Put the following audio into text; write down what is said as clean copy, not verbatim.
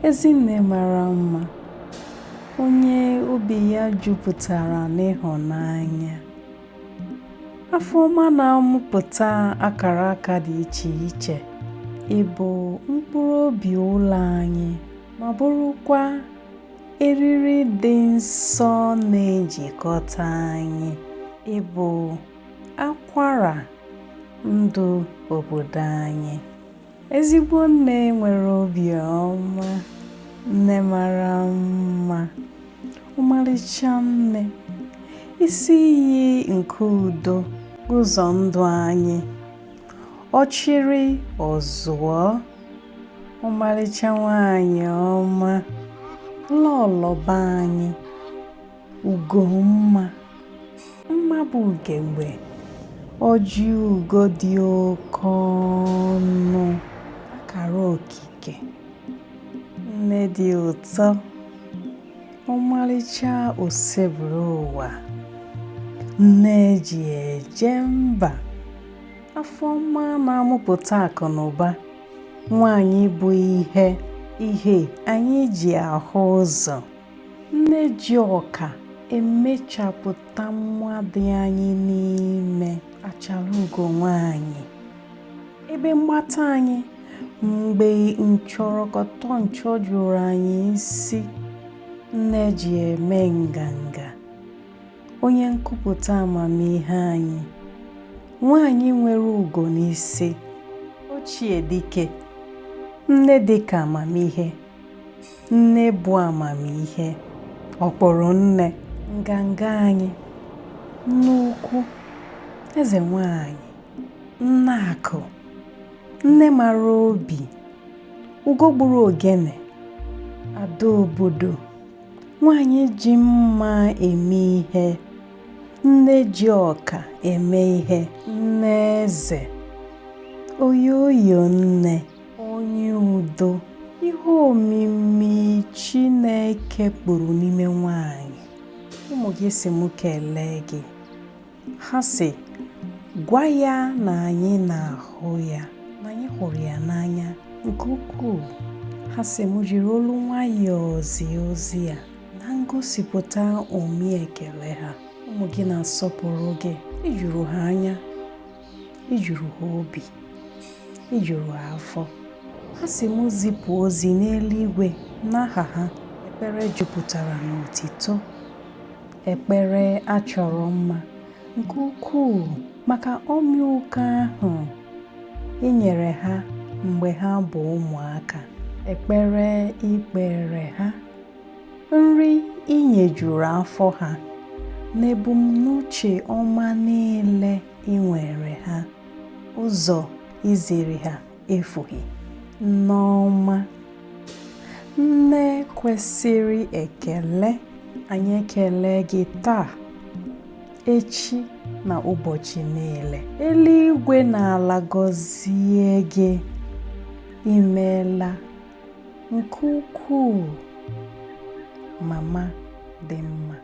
Ezinne mara mma, onye obi ya jupụtara n'ịhụnanya. Afọma na-amụpụta akara aka dị iche iche, ịbụ mkpụrụ obi ụlọ anyị ma bụrụkwa eriri dị nsọ na-ejikọta anyị, ịbụ akwara ndụ obodo anyị. Ezigbo nne nwere obi ọma, nne mara mma, ọmarịcha nne, isi iyi nke udo, ụzọ ndụ anyị. Ọchịrị ọzụọ, ọmarịcha nwanyị ọma, lọlọba anyị, Ugomma, mma bụ ugegbe, ọjị ugo dị oke ọnụ, akara okike, nne dị ụtọ, ọmarịcha osebụrụ ụwa, nne ji eje mba. Afọma na-amụpụta akụ na ụba, nwanyị bụ ihe anyị ji ahụ ụzọ. Nne ji ọka emechapụta mmadụ anyị n'ime, achara ugo nwanyị, ebe mgbata anyị mgbe nchọrọkọtọ nchọ jụrụ anyị isi. Nne ji eme nganga, onye nkụpụta amamihe anyị, nwanyị nwere ugo n'isi, ochie dike, nne dịka amamihe, nne bụ amamihe, ọkpọrọ nne, nganga anyị, nnukwu, eze nwanyị, nne akụ, nne mara obi, ugo gburu ogene, ada obodo, nwanyị ji mma eme ihe, nne ji ọka eme ihe, nne eze, oyoyo nne, onye udo, ihe omimi Chineke kpụrụ n'ime nwanyị. Ụmụ gị si m kelee gị, ha si gwa ya na anyị na-ahụ ya, na anyị hụrụ ya n'anya nke ukwuu. Ha si m jiri olu nwayọọ zie ozi ya na ngosipụta omi ekele ha. Ụmụ gị na-asọpụrụ gị, ijuru ha anya, ijuru ha obi, ijuru ha afọ. Ha si m zipụ ozi n'eluigwe n'aha ha, ekpere jupụtara n'otito, ekpere achọrọ mma nke ukwuu maka ọmịiko ahụ i nyere ha mgbe ha bụ ụmụaka, ekpere ikpere ha, nri inyejuru afọ ha, na ebumnuche ọma niile i nwere ha, ụzọ iziri ha efughị. Nneọma, nne kwesịrị ekele, anyị ekele gị taa, echi na ụbọchị niile. Eluigwe na ala gọzie gị, imeela nke ukwuu, mama dị mma.